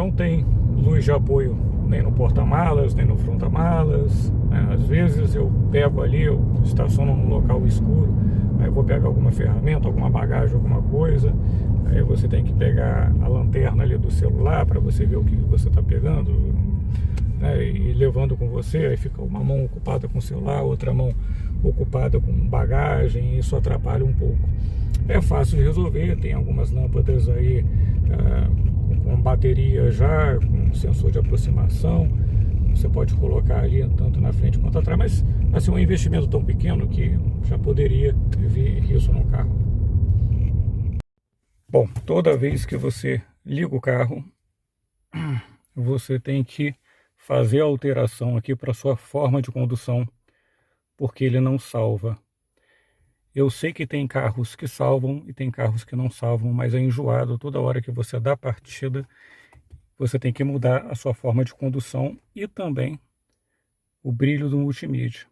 não tem luz de apoio nem no porta-malas, nem no fronta-malas, né? Às vezes eu pego ali, eu estaciono num local escuro, aí eu vou pegar alguma ferramenta, alguma bagagem, alguma coisa, aí você tem que pegar a lanterna ali do celular para você ver o que você está pegando, né? E levando com você, aí fica uma mão ocupada com o celular, outra mão ocupada com bagagem, isso atrapalha um pouco. É fácil de resolver, tem algumas lâmpadas aí com bateria já, com sensor de aproximação, você pode colocar ali tanto na frente quanto atrás, mas assim, um investimento tão pequeno que já poderia vir isso no carro. Bom, toda vez que você liga o carro, você tem que fazer a alteração aqui para sua forma de condução, porque ele não salva. Eu sei que tem carros que salvam e tem carros que não salvam, mas é enjoado. Toda hora que você dá partida, você tem que mudar a sua forma de condução e também o brilho do multimídia.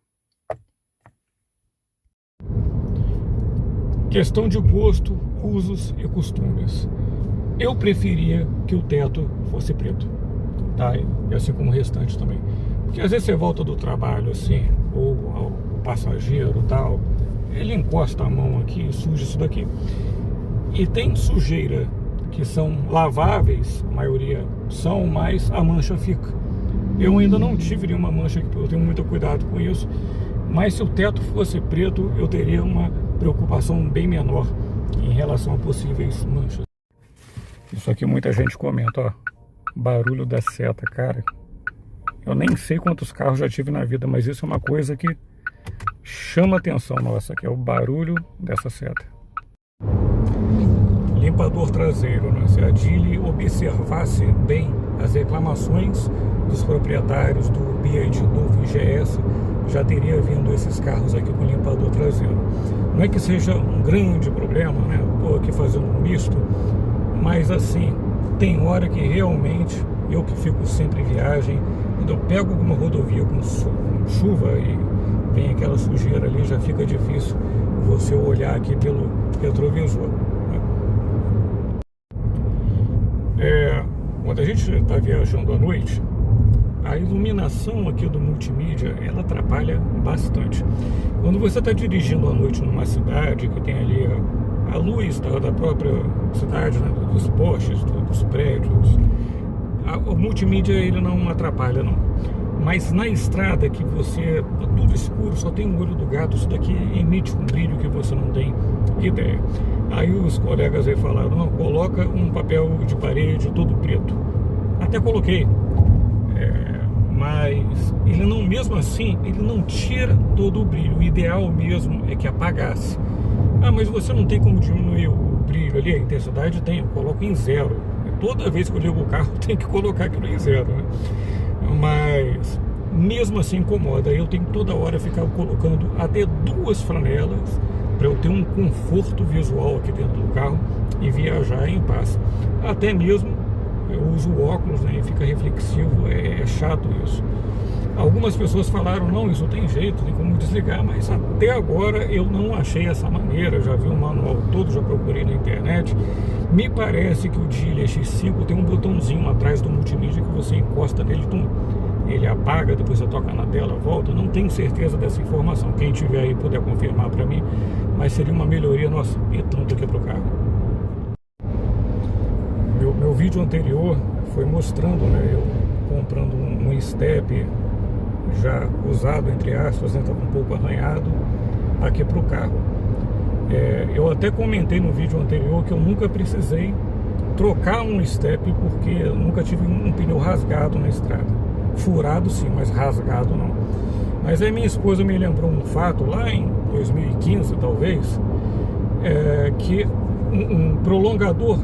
Questão de gosto, usos e costumes. Eu preferia que o teto fosse preto, tá? E assim como o restante também. Porque às vezes você volta do trabalho assim, ou o passageiro e tal, ele encosta a mão aqui e suja isso daqui. E tem sujeira que são laváveis, a maioria são, mas a mancha fica. Eu ainda não tive nenhuma mancha aqui, eu tenho muito cuidado com isso. Mas se o teto fosse preto, eu teria uma preocupação bem menor em relação a possíveis manchas. Isso aqui muita gente comenta, ó, barulho da seta, cara. Eu nem sei quantos carros já tive na vida, mas isso é uma coisa que chama atenção nossa, que é o barulho dessa seta. Limpador traseiro, né? Se a Geely observasse bem as reclamações dos proprietários do BYD novo IGS, já teria vindo esses carros aqui com limpador traseiro. Não é que seja um grande problema, né? Estou aqui fazendo um misto, mas assim, tem hora que realmente, eu que fico sempre em viagem, quando eu pego alguma rodovia com chuva e vem aquela sujeira ali, já fica difícil você olhar aqui pelo retrovisor. Quando a gente está viajando à noite, a iluminação aqui do multimídia, ela atrapalha bastante. Quando você está dirigindo à noite numa cidade que tem ali a luz da própria cidade, né, dos postes, dos prédios, o multimídia ele não atrapalha não. Mas na estrada que você tá tudo escuro, só tem o olho do gato, isso daqui emite um brilho que você não tem ideia. Aí os colegas aí falaram, não, coloca um papel de parede todo preto. Até coloquei, mas ele não, mesmo assim, ele não tira todo o brilho. O ideal mesmo é que apagasse. Ah, mas você não tem como diminuir o brilho ali, a intensidade tem, eu coloco em 0. Toda vez que eu ligo o carro, tem que colocar aquilo em 0, né? Mas mesmo assim incomoda. Eu tenho toda hora ficar colocando até 2 franelas para eu ter um conforto visual aqui dentro do carro e viajar em paz. Até mesmo eu uso óculos, né, e fica reflexivo, é chato isso. Algumas pessoas falaram, não, isso tem jeito, tem como desligar, mas até agora eu não achei essa maneira. Já vi o manual todo, já procurei na internet. Me parece que o Geely X5 tem um botãozinho atrás do multimídia que você encosta nele, ele apaga, depois você toca na tela, volta. Não tenho certeza dessa informação, quem tiver aí puder confirmar para mim, mas seria uma melhoria, nossa, e tanto aqui pro carro. Meu vídeo anterior foi mostrando, né, eu comprando um step já usado, entre aspas, estava um pouco arranhado aqui para o carro. Eu até comentei no vídeo anterior que eu nunca precisei trocar um step porque eu nunca tive um pneu rasgado na estrada. Furado sim, mas rasgado não. Mas aí minha esposa me lembrou um fato lá em 2015 talvez, que um prolongador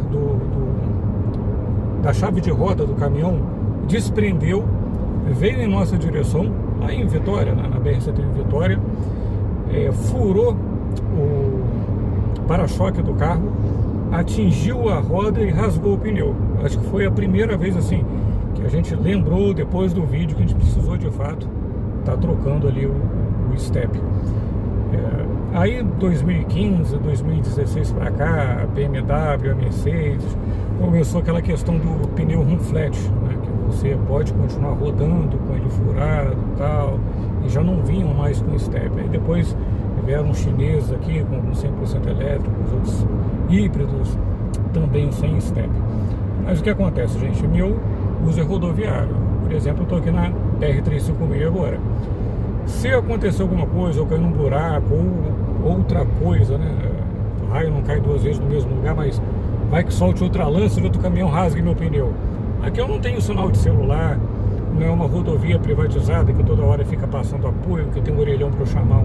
da chave de roda do caminhão desprendeu, veio em nossa direção, aí em Vitória, na BR-101 em Vitória, furou o para-choque do carro, atingiu a roda e rasgou o pneu. Acho que foi a primeira vez assim que a gente lembrou, depois do vídeo, que a gente precisou de fato estar trocando ali o step. Aí 2015, 2016 para cá, a BMW, a Mercedes, começou aquela questão do pneu run flat, né, que você pode continuar rodando com ele furado e tal, e já não vinham mais com step. Aí depois vieram chineses aqui com 100% elétrico, os outros híbridos também sem step. Mas o que acontece, gente? Meu uso é rodoviário. Por exemplo, eu estou aqui na BR-356 agora. Se acontecer alguma coisa, ou cair num buraco, ou outra coisa, né? O raio não cai duas vezes no mesmo lugar, mas vai que solte outra lança e outro caminhão rasgue meu pneu. Aqui eu não tenho sinal de celular, não é uma rodovia privatizada que toda hora fica passando apoio, que tem um orelhão para eu chamar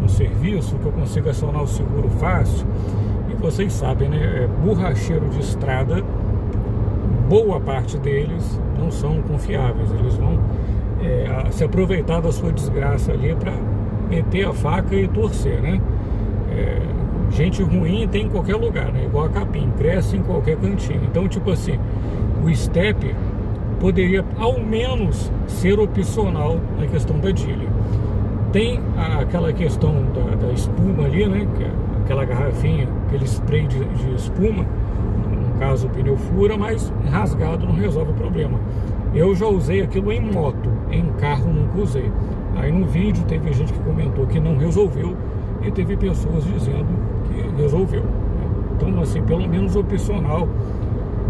um serviço, que eu consigo acionar o seguro fácil. E vocês sabem, né? Borracheiro de estrada, boa parte deles não são confiáveis, eles vão se aproveitar da sua desgraça ali para meter a faca e torcer, né? Gente ruim tem em qualquer lugar, né? Igual a capim, cresce em qualquer cantinho. Então, tipo assim, o step poderia ao menos ser opcional na questão da Geely. Tem aquela questão da espuma ali, né? Que é aquela garrafinha, aquele spray de espuma. No caso o pneu fura, mas rasgado não resolve o problema. Eu já usei aquilo em moto, em carro nunca usei. Aí no vídeo teve gente que comentou que não resolveu e teve pessoas dizendo que resolveu. Então, assim, pelo menos opcional,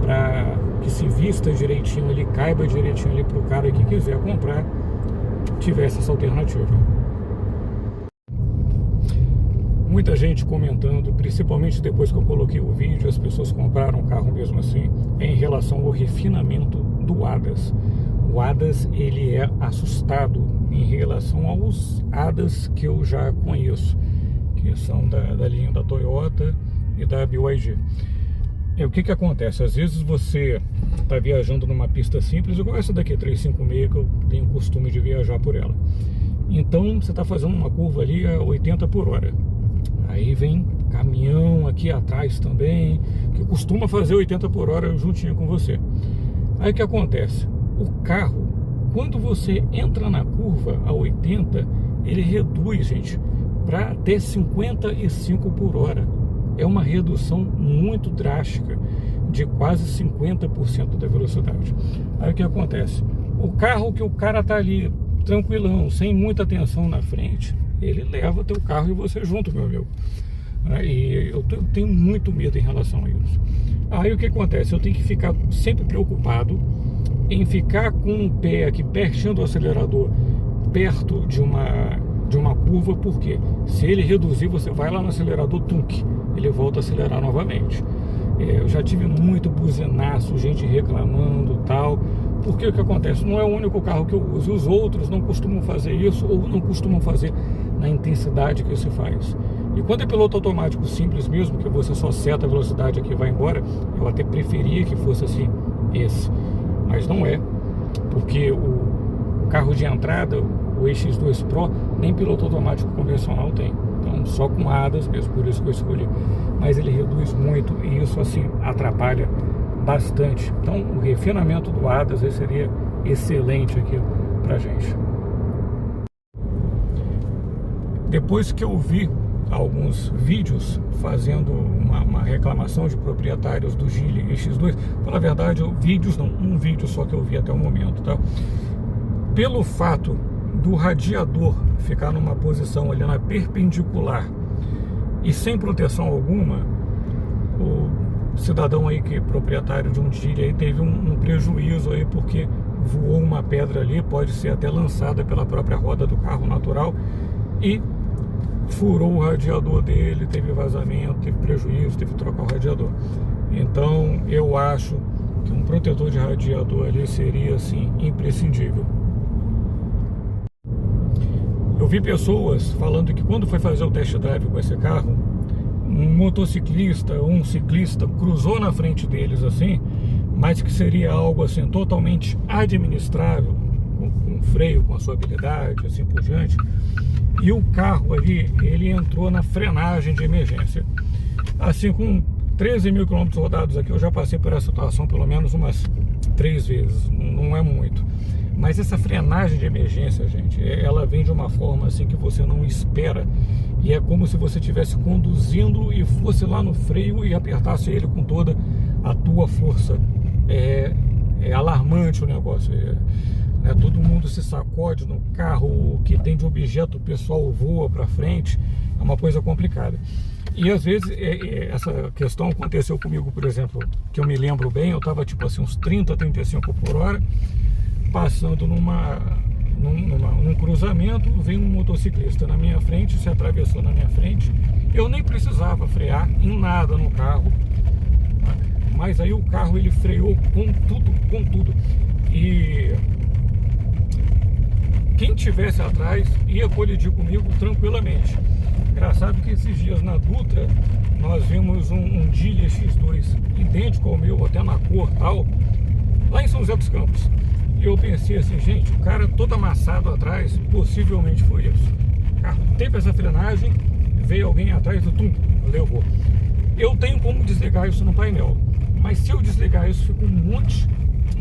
para que se vista direitinho, ele caiba direitinho ali para o cara que quiser comprar, tivesse essa alternativa. Muita gente comentando, principalmente depois que eu coloquei o vídeo, as pessoas compraram o carro mesmo assim, em relação ao refinamento do ADAS. O ADAS, ele é assustado em relação aos ADAS que eu já conheço, que são da linha da Toyota e da BYD. O que acontece? Às vezes você está viajando numa pista simples, igual essa daqui, 356, que eu tenho costume de viajar por ela. Então você está fazendo uma curva ali a 80 por hora. Aí vem caminhão aqui atrás também, que costuma fazer 80 por hora juntinho com você. Aí o que acontece? O carro, quando você entra na curva a 80, ele reduz, gente, para até 55 por hora. É uma redução muito drástica, de quase 50% da velocidade. Aí o que acontece? O carro que o cara tá ali, tranquilão, sem muita atenção na frente, ele leva teu carro e você junto, meu amigo. E eu tenho muito medo em relação a isso. Aí o que acontece? Eu tenho que ficar sempre preocupado em ficar com o pé aqui pertinho do acelerador, perto de uma curva, porque se ele reduzir, você vai lá no acelerador, ele volta a acelerar novamente. Eu já tive muito buzinaço, gente reclamando tal, porque o que acontece? Não é o único carro que eu uso, os outros não costumam fazer isso, ou não costumam fazer na intensidade que se faz. E quando é piloto automático simples mesmo, que você só seta a velocidade aqui e vai embora, eu até preferia que fosse assim, esse. Mas não é, porque o carro de entrada, o EX2 Pro, nem piloto automático convencional tem. Então só com ADAS mesmo, por isso que eu escolhi. Mas ele reduz muito e isso assim atrapalha bastante. Então o refinamento do ADAS seria excelente aqui pra gente. Depois que eu vi alguns vídeos fazendo uma reclamação de proprietários do Geely EX2, pela verdade, vídeos não, um vídeo só que eu vi até o momento, tá? Pelo fato do radiador ficar numa posição ali na perpendicular e sem proteção alguma, o cidadão aí que é proprietário de um Geely aí teve um prejuízo aí, porque voou uma pedra ali, pode ser até lançada pela própria roda do carro natural, e furou o radiador dele, teve vazamento, teve prejuízo, teve que trocar o radiador. Então eu acho que um protetor de radiador ali seria assim imprescindível. Eu vi pessoas falando que quando foi fazer o test drive com esse carro, um motociclista ou um ciclista cruzou na frente deles assim, mas que seria algo assim totalmente administrável, com freio, com a sua habilidade, assim por diante. E o carro ali, ele entrou na frenagem de emergência, assim com 13 mil quilômetros rodados aqui, eu já passei por essa situação pelo menos umas 3 vezes, não é muito. Mas essa frenagem de emergência, gente, ela vem de uma forma assim que você não espera. E é como se você estivesse conduzindo e fosse lá no freio e apertasse ele com toda a tua força. É alarmante o negócio. Todo mundo se sacode no carro, o que tem de objeto pessoal voa para frente. É uma coisa complicada. E às vezes essa questão aconteceu comigo, por exemplo, que eu me lembro bem, eu estava tipo assim uns 30, 35 por hora, passando num cruzamento, veio um motociclista na minha frente, se atravessou na minha frente. Eu nem precisava frear em nada no carro, mas aí o carro ele freou com tudo. E quem tivesse atrás ia colidir comigo tranquilamente. Engraçado que esses dias na Dutra nós vimos um Gilia X2 idêntico ao meu, até na cor tal, lá em São José dos Campos. E eu pensei assim, gente, o cara todo amassado atrás, possivelmente foi isso. O carro teve essa frenagem, veio alguém atrás do levou. Eu tenho como desligar isso no painel, mas se eu desligar isso, fica um monte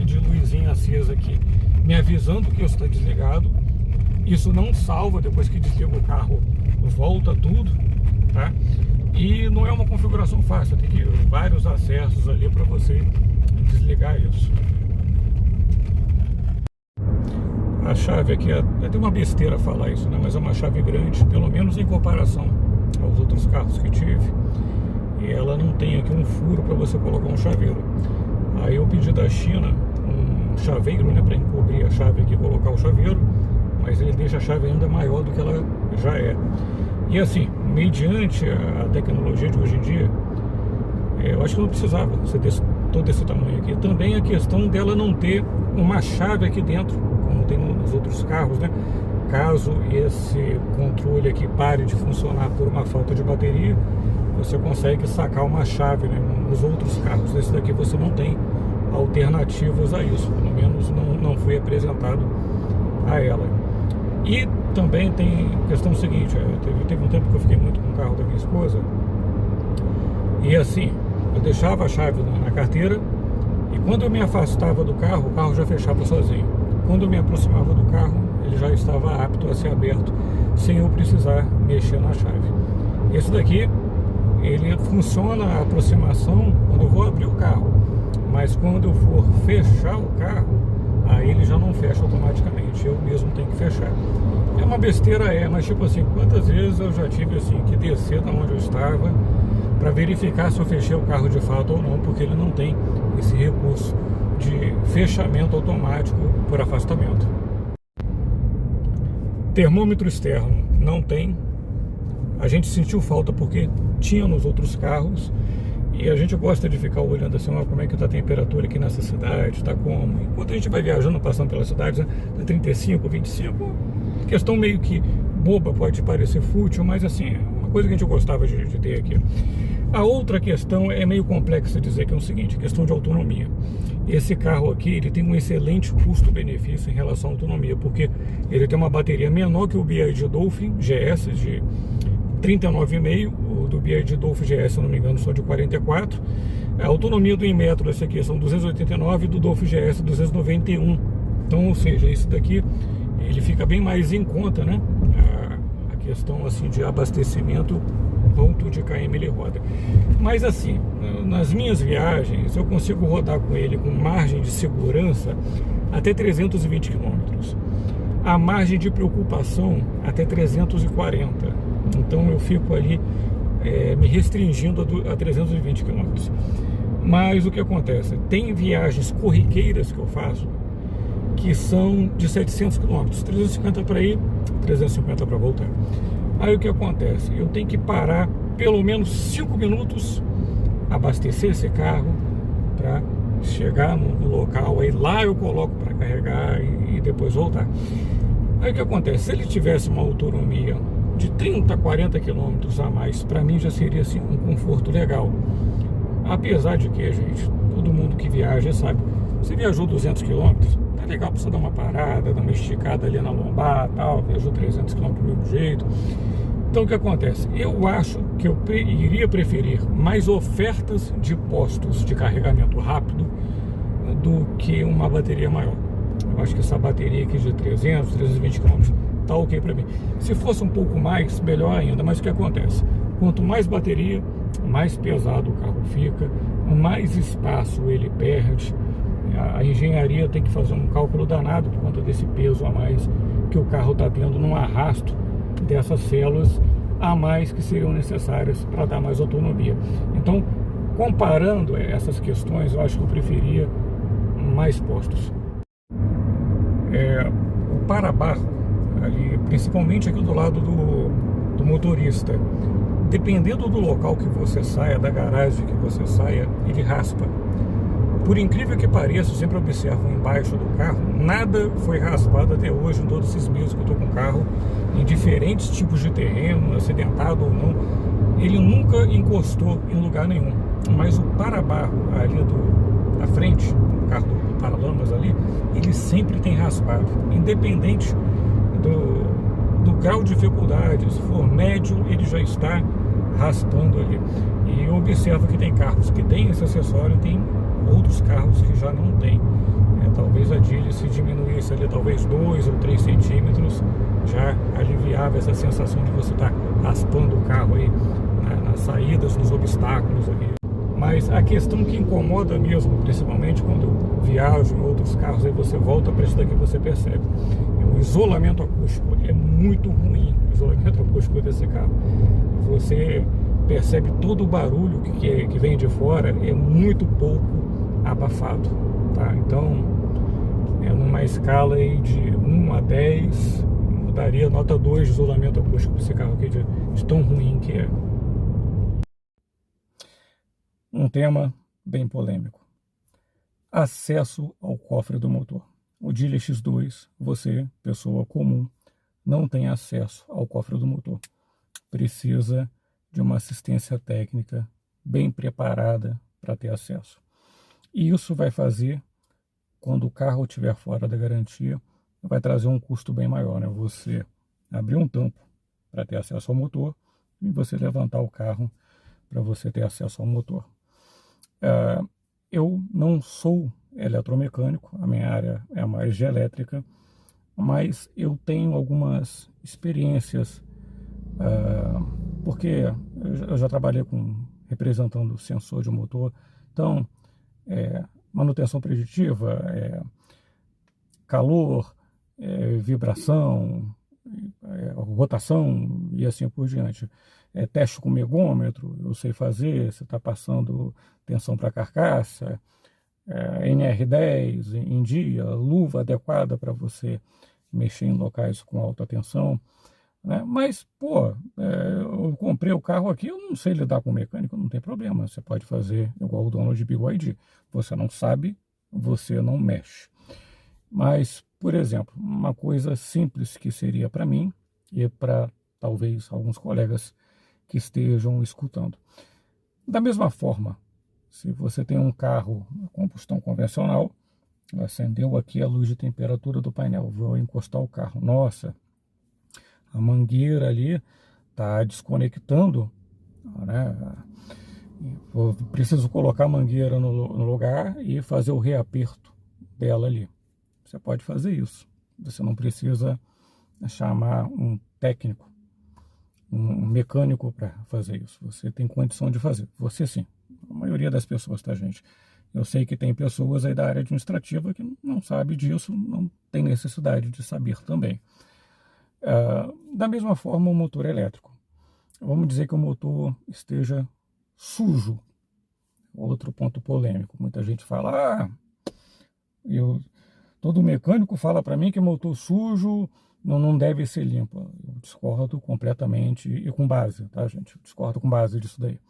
de luzinha acesa aqui, me avisando que isso está desligado. Isso não salva, depois que desliga o carro, volta tudo, tá? E não é uma configuração fácil, tem que ir vários acessos ali para você desligar isso. A chave aqui, tem uma besteira falar isso, né? Mas é uma chave grande, pelo menos em comparação aos outros carros que tive. E ela não tem aqui um furo para você colocar um chaveiro. Aí eu pedi da China um chaveiro, né, para encobrir a chave aqui e colocar o chaveiro, mas ele deixa a chave ainda maior do que ela já é. E assim, mediante a tecnologia de hoje em dia, eu acho que não precisava ser todo esse tamanho aqui. Também a questão dela não ter uma chave aqui dentro, como tem nos outros carros, né? Caso esse controle aqui pare de funcionar por uma falta de bateria, você consegue sacar uma chave, né, nos outros carros. Esse daqui você não tem alternativas a isso, pelo menos não foi apresentado a ela. E também tem questão seguinte, teve um tempo que eu fiquei muito com o carro da minha esposa, e assim, eu deixava a chave na carteira, e quando eu me afastava do carro, o carro já fechava sozinho. Quando eu me aproximava do carro, ele já estava apto a ser aberto, sem eu precisar mexer na chave. Esse daqui, ele funciona a aproximação quando eu vou abrir o carro, mas quando eu for fechar o carro, aí ele já não fecha automaticamente, eu mesmo tenho que fechar. É uma besteira, mas tipo assim, quantas vezes eu já tive assim que descer da onde eu estava para verificar se eu fechei o carro de fato ou não, porque ele não tem esse recurso de fechamento automático por afastamento. Termômetro externo não tem. A gente sentiu falta porque tinha nos outros carros. E a gente gosta de ficar olhando assim, como é que está a temperatura aqui nessa cidade, está como. Enquanto a gente vai viajando, passando pelas cidades, né, tá 35, 25, questão meio que boba, pode parecer fútil, mas assim, é uma coisa que a gente gostava de ter aqui. A outra questão é meio complexa dizer, que é o seguinte, questão de autonomia. Esse carro aqui, ele tem um excelente custo-benefício em relação à autonomia, porque ele tem uma bateria menor que o BYD Dolphin GS de 39,5, o do BYD Dolphin GS, se eu não me engano, só de 44. A autonomia do Inmetro, esse aqui, são 289, e do Dolphin GS 291. Então, ou seja, esse daqui, ele fica bem mais em conta, né? A questão assim de abastecimento, quanto de km ele roda. Mas assim, nas minhas viagens, eu consigo rodar com ele com margem de segurança até 320 km. A margem de preocupação até 340. Então eu fico ali me restringindo a 320 km. Mas o que acontece? Tem viagens corriqueiras que eu faço que são de 700 km, 350 para ir, 350 para voltar. Aí o que acontece? Eu tenho que parar pelo menos 5 minutos, abastecer esse carro para chegar no local, aí lá eu coloco para carregar e depois voltar. Aí o que acontece? Se ele tivesse uma autonomia de 30, 40 quilômetros a mais, para mim já seria assim um conforto legal. Apesar de que, gente, todo mundo que viaja sabe, você viajou 200 quilômetros, tá legal para você dar uma parada, dar uma esticada ali na lombar, tal, viajou 300 quilômetros do mesmo jeito. Então o que acontece? Eu acho que eu iria preferir mais ofertas de postos de carregamento rápido do que uma bateria maior. Eu acho que essa bateria aqui de 300, 320 km tá ok para mim. Se fosse um pouco mais, melhor ainda. Mas o que acontece? Quanto mais bateria, mais pesado o carro fica, mais espaço ele perde. A engenharia tem que fazer um cálculo danado por conta desse peso a mais que o carro está tendo num arrasto dessas células a mais que seriam necessárias para dar mais autonomia. Então, comparando essas questões, eu acho que eu preferia mais postos. O para-barro, ali, principalmente aqui do lado do motorista, dependendo do local que você saia, da garagem que você saia, ele raspa. Por incrível que pareça, eu sempre observo embaixo do carro, nada foi raspado até hoje, em todos esses meses que eu estou com o carro, em diferentes tipos de terreno, acidentado ou não, ele nunca encostou em lugar nenhum. Mas o para-barro ali da frente, o carro do para-lamas ali, ele sempre tem raspado, independente do grau de dificuldade. Se for médio, ele já está raspando ali. E eu observo que tem carros que tem esse acessório, tem outros carros que já não tem. Talvez a Geely, se diminuísse ali talvez 2 ou 3 centímetros, já aliviava essa sensação de você estar raspando o carro aí nas saídas, nos obstáculos ali. Mas a questão que incomoda mesmo, principalmente quando eu viajo em outros carros, aí você volta para isso daqui, você percebe. O isolamento acústico é muito ruim, o isolamento acústico desse carro. Você percebe todo o barulho que vem de fora, é muito pouco abafado, tá? Então, numa escala aí de 1 a 10, eu daria nota 2 de isolamento acústico para esse carro aqui, de tão ruim que é. Um tema bem polêmico: acesso ao cofre do motor. O Geely X2, você, pessoa comum, não tem acesso ao cofre do motor. Precisa de uma assistência técnica bem preparada para ter acesso. E isso vai fazer, quando o carro estiver fora da garantia, vai trazer um custo bem maior, né? Você abrir um tampo para ter acesso ao motor e você levantar o carro para você ter acesso ao motor. Eu não sou eletromecânico, a minha área é mais de elétrica, mas eu tenho algumas experiências, porque eu já trabalhei representando sensor de motor. Então, manutenção preditiva, calor, vibração, rotação e assim por diante. Teste com megômetro, eu sei fazer, você está passando tensão para a carcaça, NR10 em dia, luva adequada para você mexer em locais com alta tensão, né? Mas, eu comprei o carro aqui, eu não sei lidar com mecânico, não tem problema, você pode fazer igual o dono de BYD, você não sabe, você não mexe. Mas, por exemplo, uma coisa simples que seria para mim e para talvez alguns colegas que estejam escutando. Da mesma forma, se você tem um carro a combustão convencional, acendeu aqui a luz de temperatura do painel, vou encostar o carro, nossa, a mangueira ali está desconectando, né? Eu preciso colocar a mangueira no lugar e fazer o reaperto dela ali. Você pode fazer isso, você não precisa chamar um técnico, um mecânico para fazer isso. Você tem condição de fazer, você sim, a maioria das pessoas, tá, gente? Eu sei que tem pessoas aí da área administrativa que não sabe disso, não tem necessidade de saber também. Da mesma forma, o motor elétrico. Vamos dizer que o motor esteja sujo. Outro ponto polêmico. Muita gente fala, todo mecânico fala para mim que motor sujo não deve ser limpo. Eu discordo completamente e com base, tá, gente? Eu discordo com base disso daí.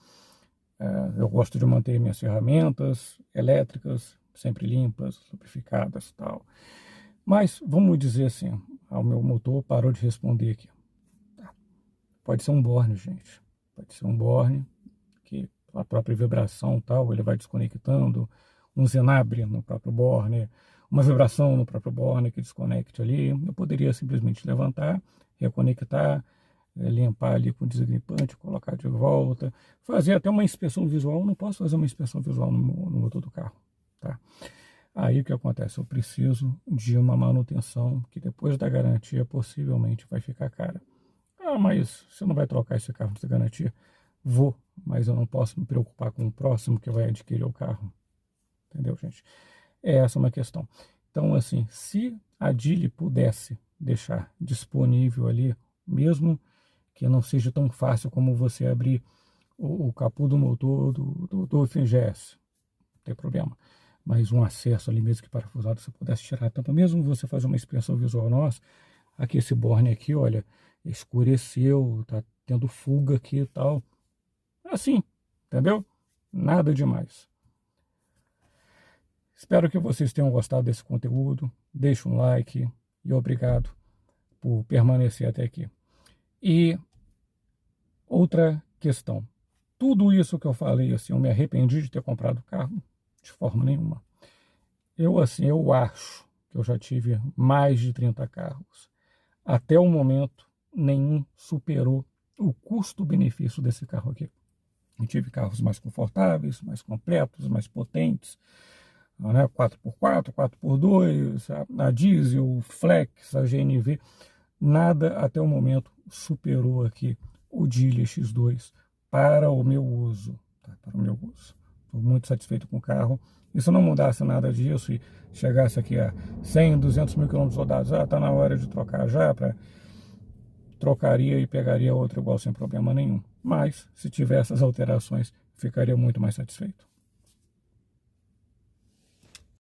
Eu gosto de manter minhas ferramentas elétricas sempre limpas, lubrificadas e tal. Mas, vamos dizer assim, o meu motor parou de responder aqui. Pode ser um borne, gente. Pode ser um borne, que a própria vibração tal, ele vai desconectando, um zenabre no próprio borne, uma vibração no próprio borne que desconecte ali. Eu poderia simplesmente levantar, reconectar, limpar ali com desgripante, colocar de volta, fazer até uma inspeção visual. Não posso fazer uma inspeção visual no motor do carro, tá? Aí o que acontece? Eu preciso de uma manutenção que depois da garantia possivelmente vai ficar cara. Ah, mas você não vai trocar esse carro de garantia? Vou, mas eu não posso me preocupar com o próximo que vai adquirir o carro. Entendeu, gente? Essa é uma questão. Então, assim, se a Geely pudesse deixar disponível ali, mesmo que não seja tão fácil como você abrir o capô do motor do FGS, não tem problema. Mas um acesso ali mesmo que parafusado, você pudesse tirar a tampa, mesmo você fazer uma inspeção visual nossa, aqui esse borne aqui, olha, escureceu, tá tendo fuga aqui e tal. Assim, entendeu? Nada demais. Espero que vocês tenham gostado desse conteúdo. Deixe um like e obrigado por permanecer até aqui. E outra questão. Tudo isso que eu falei, assim, eu me arrependi de ter comprado o carro? De forma nenhuma. Eu acho que eu já tive mais de 30 carros. Até o momento, nenhum superou o custo-benefício desse carro aqui. Eu tive carros mais confortáveis, mais completos, mais potentes, né? 4x4, 4x2, a diesel, flex, a GNV. Nada até o momento superou aqui o Geely X2 para o meu uso. Tá? Para o meu uso. Estou muito satisfeito com o carro. E se não mudasse nada disso e chegasse aqui a 100, 200 mil quilômetros rodados, está na hora de trocar já, trocaria e pegaria outro igual sem problema nenhum. Mas, se tivesse essas alterações, ficaria muito mais satisfeito.